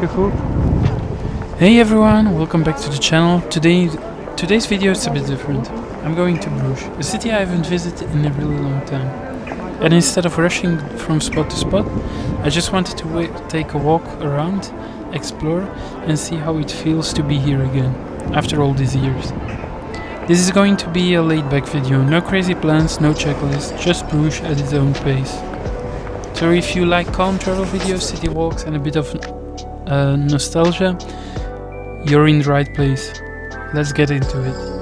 Beautiful. Hey everyone, welcome back to the channel. Today's video is a bit different. I'm going to Bruges, a city I haven't visited in a really long time. And instead of rushing from spot to spot, I just wanted to take a walk around, explore, and see how it feels to be here again, after all these years. This is going to be a laid-back video, no crazy plans, no checklist, just Bruges at its own pace. So if you like calm travel videos, city walks and a bit of nostalgia, you're in the right place. Let's get into it.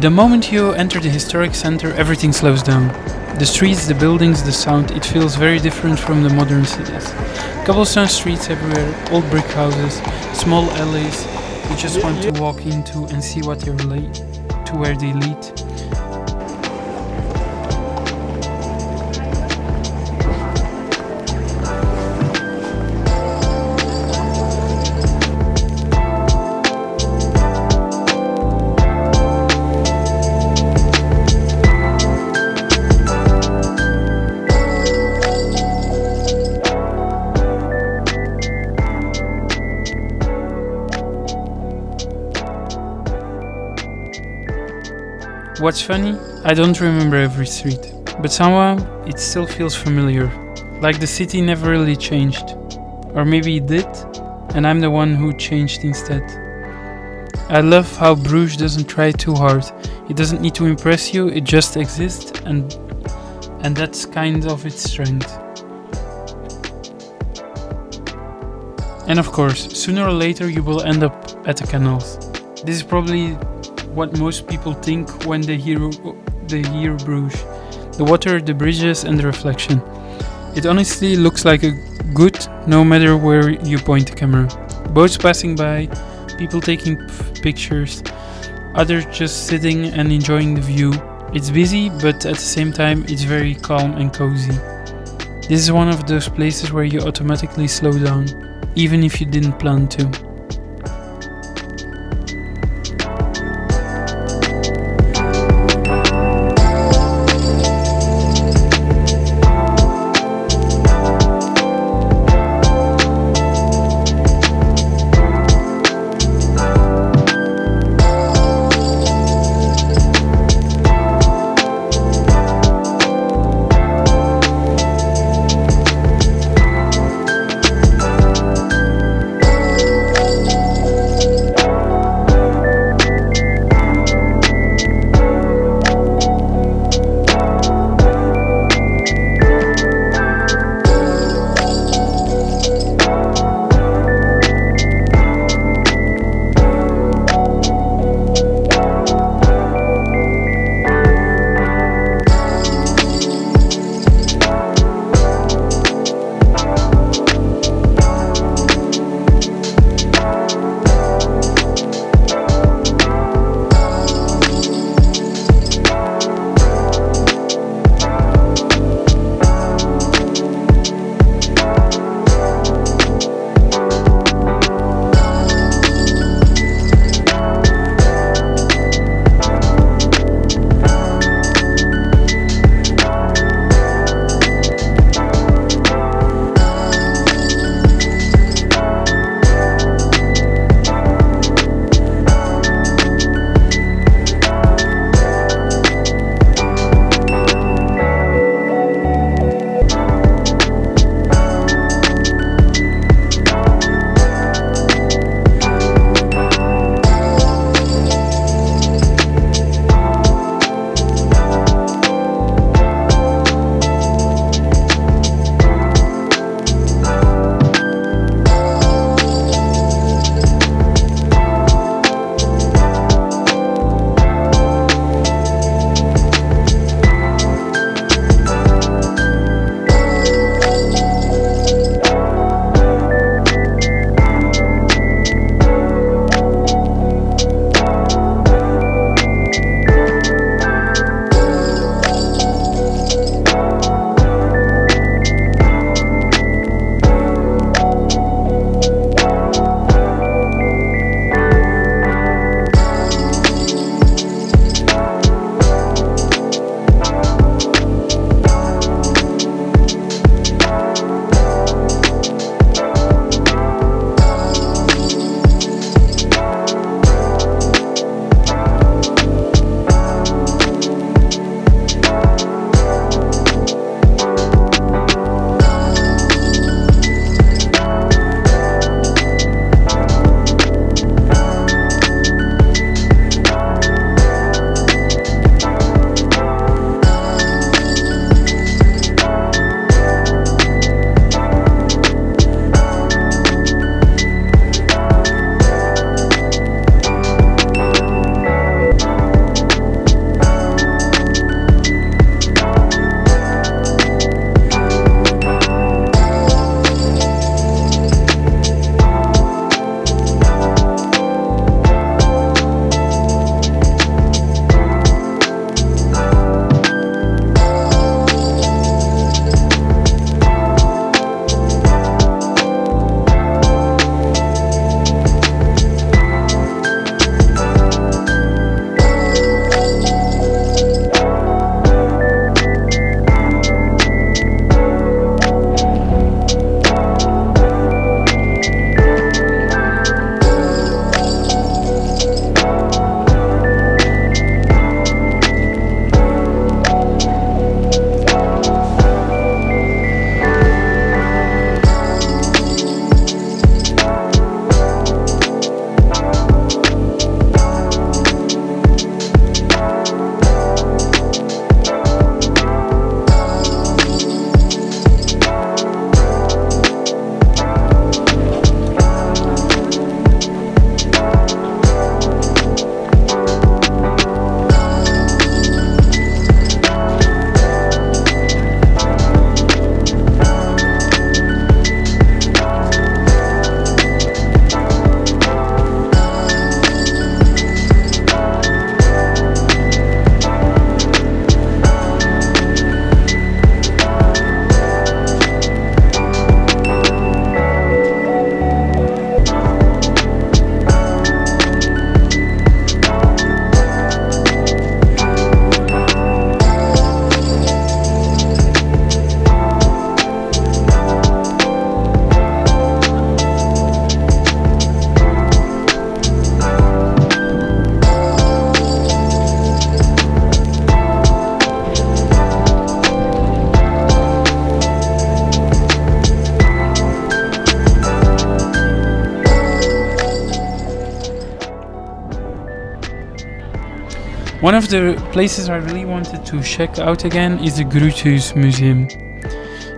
The moment you enter the historic center, everything slows down. The streets, the buildings, the sound, it feels very different from the modern cities. Cobblestone streets everywhere, old brick houses, small alleys you just want to walk into and see what you're late to where they lead. What's funny? I don't remember every street, but somehow it still feels familiar, like the city never really changed. Or maybe it did, and I'm the one who changed instead. I love how Bruges doesn't try too hard. It doesn't need to impress you, it just exists, and that's kind of its strength. And of course, sooner or later you will end up at the canals. This is probably what most people think when they hear Bruges. The water, the bridges and the reflection. It honestly looks like a good no matter where you point the camera. Boats passing by, people taking pictures, others just sitting and enjoying the view. It's busy, but at the same time it's very calm and cozy. This is one of those places where you automatically slow down, even if you didn't plan to. One of the places I really wanted to check out again is the Gruuthuse Museum.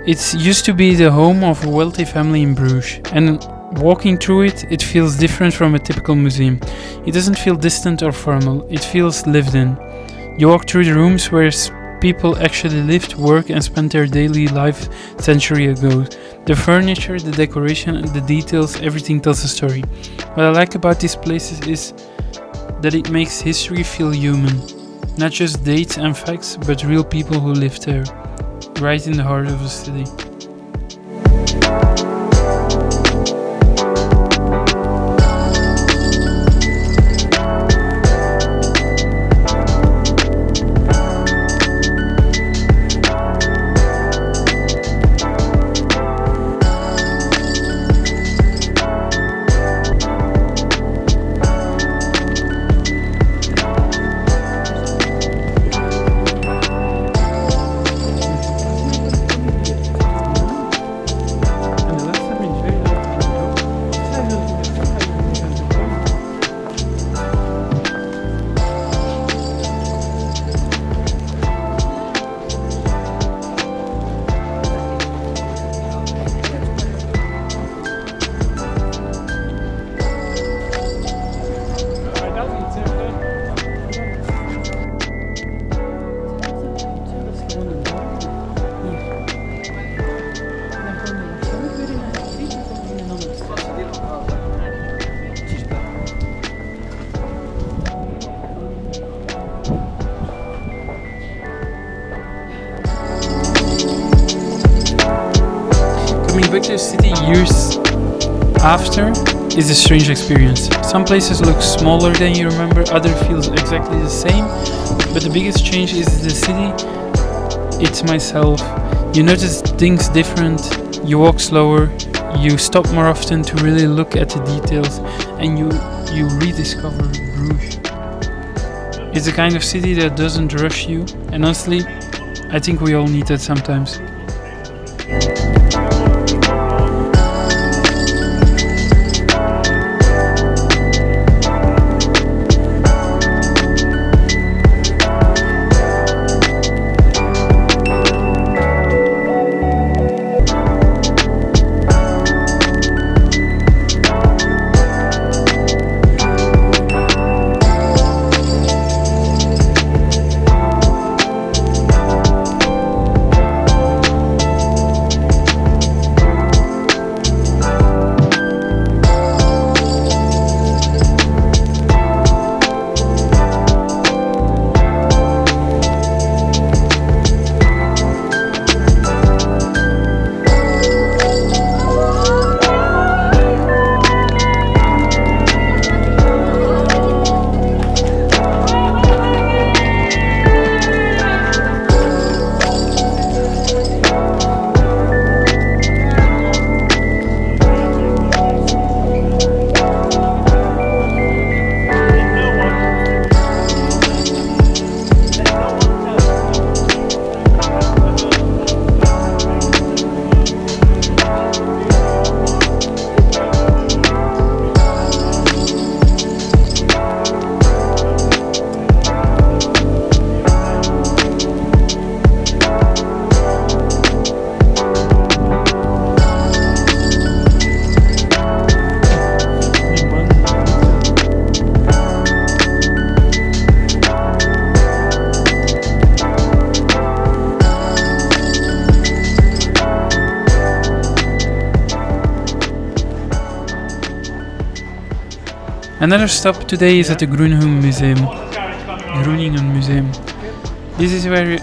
It used to be the home of a wealthy family in Bruges, and walking through it, it feels different from a typical museum. It doesn't feel distant or formal, it feels lived in. You walk through the rooms where people actually lived, worked and spent their daily life century ago. The furniture, the decoration, the details, everything tells a story. What I like about these places is that it makes history feel human. Not just dates and facts, but real people who lived there, right in the heart of the city. Coming back to the city years after is a strange experience. Some places look smaller than you remember, other feels exactly the same, but the biggest change is the city, it's myself. You notice things different, you walk slower, you stop more often to really look at the details, and you rediscover Bruges. It's a kind of city that doesn't rush you, and honestly, I think we all need that sometimes. Another stop today is at the Groeningemuseum. This is where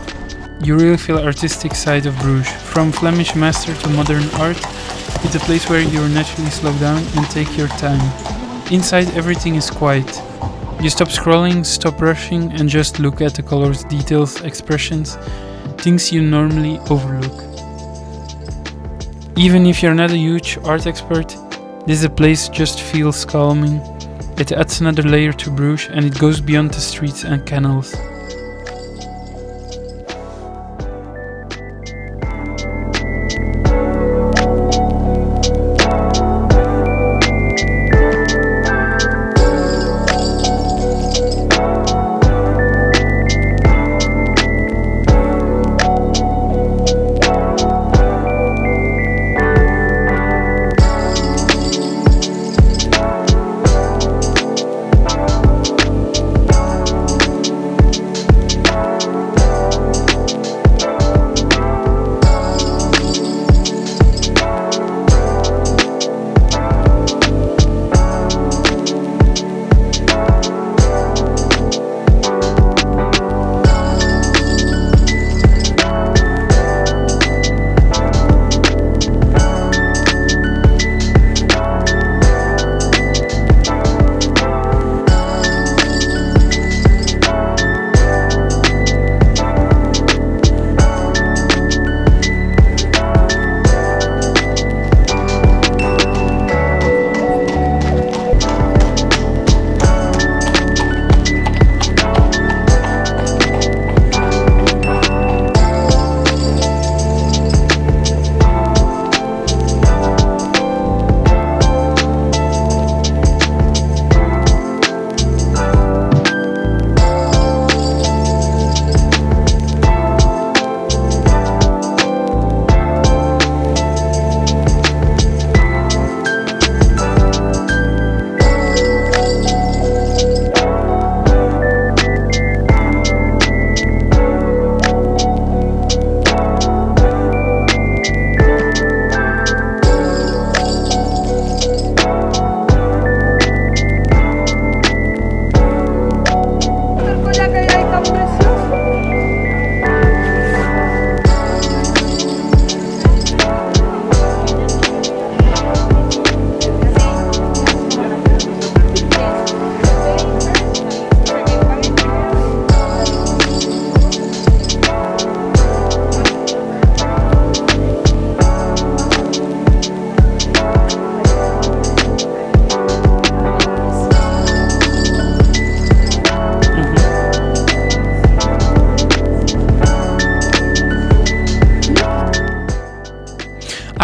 you really feel artistic side of Bruges. From Flemish master to modern art, it's a place where you naturally slow down and take your time. Inside everything is quiet. You stop scrolling, stop rushing, and just look at the colors, details, expressions, things you normally overlook. Even if you're not a huge art expert, this place just feels calming. It adds another layer to Bruges, and it goes beyond the streets and canals.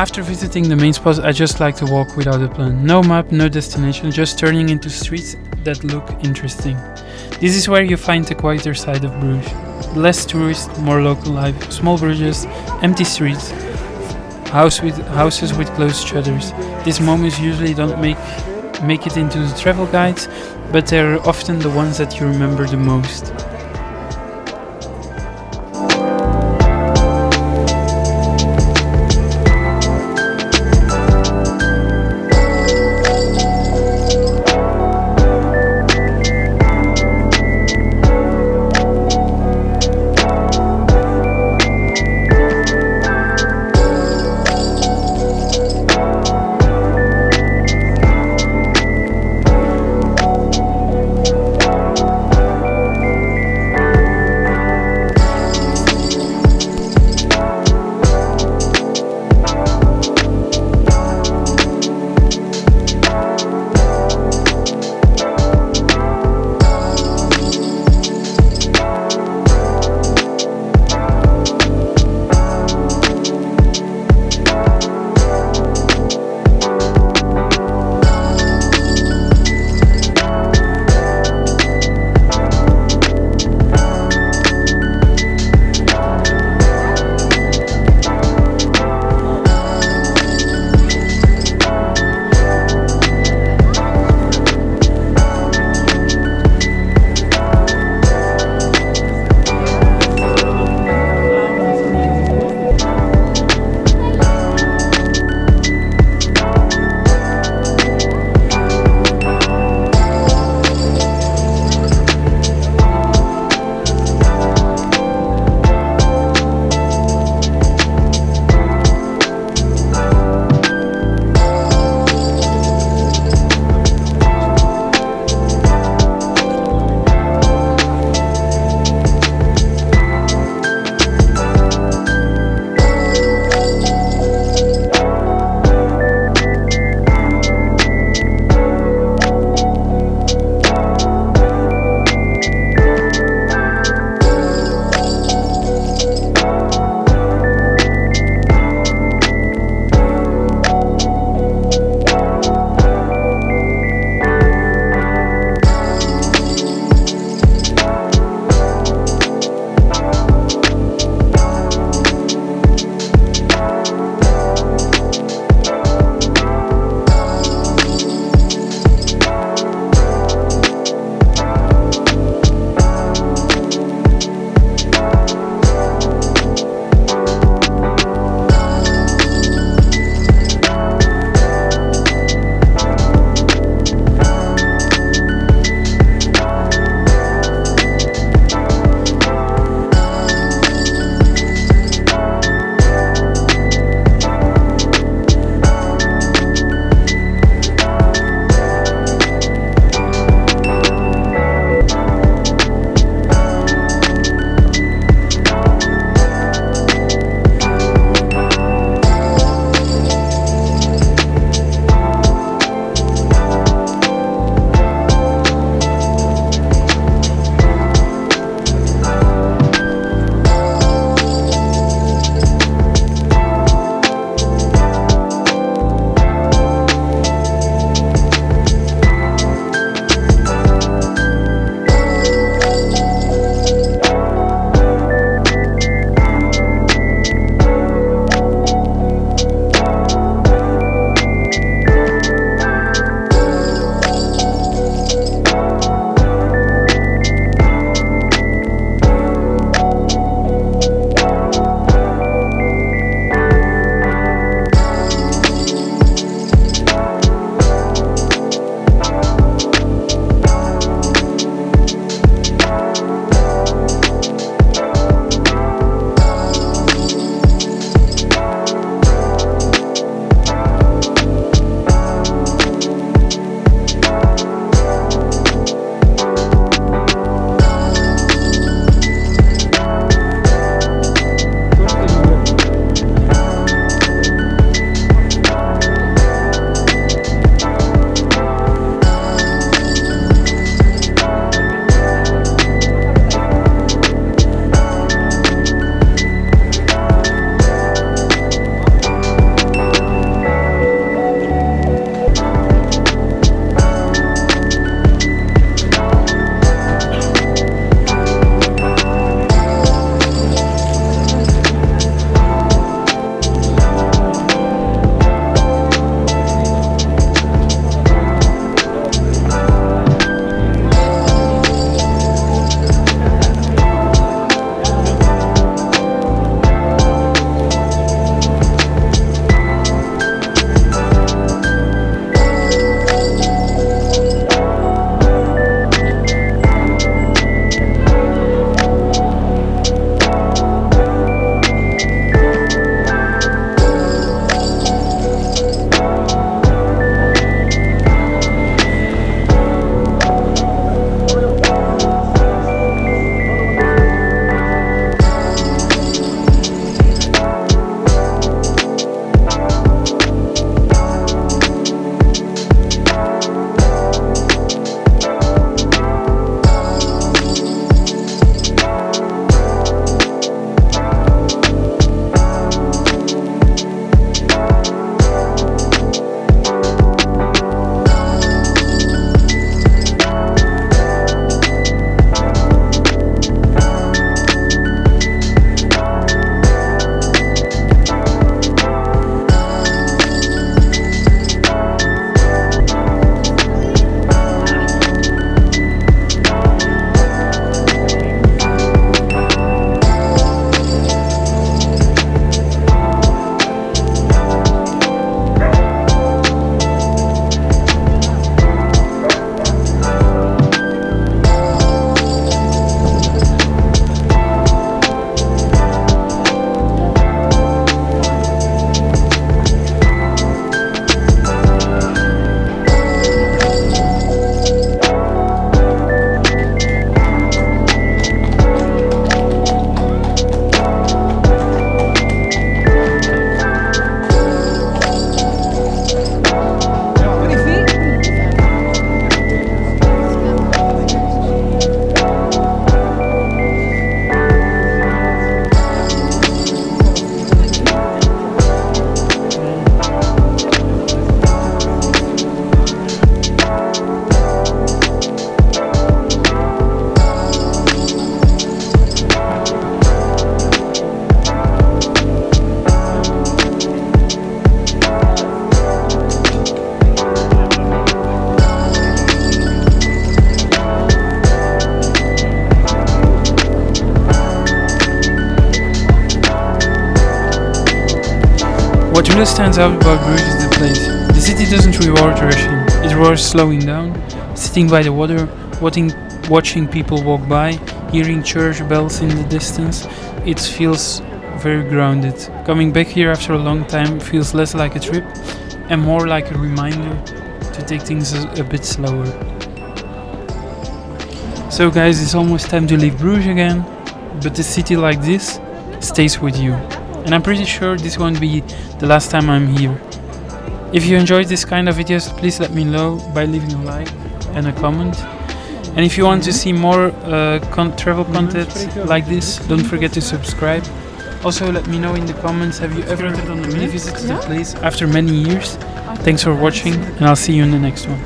After visiting the main spots, I just like to walk without a plan. No map, no destination, just turning into streets that look interesting. This is where you find the quieter side of Bruges. Less tourists, more local life, small Bruges, empty streets, houses with closed shutters. These moments usually don't make it into the travel guides, but they're often the ones that you remember the most. What really stands out about Bruges is the place. The city doesn't reward rushing, it rewards slowing down, sitting by the water, watching people walk by, hearing church bells in the distance. It feels very grounded. Coming back here after a long time feels less like a trip and more like a reminder to take things a bit slower. So guys, it's almost time to leave Bruges again, but a city like this stays with you. And I'm pretty sure this won't be the last time I'm here. If you enjoyed this kind of videos, please let me know by leaving a like and a comment. And if you want to see more travel content like this, don't forget to subscribe. Also let me know in the comments, have you ever revisited the place after many years? Thanks for watching and I'll see you in the next one.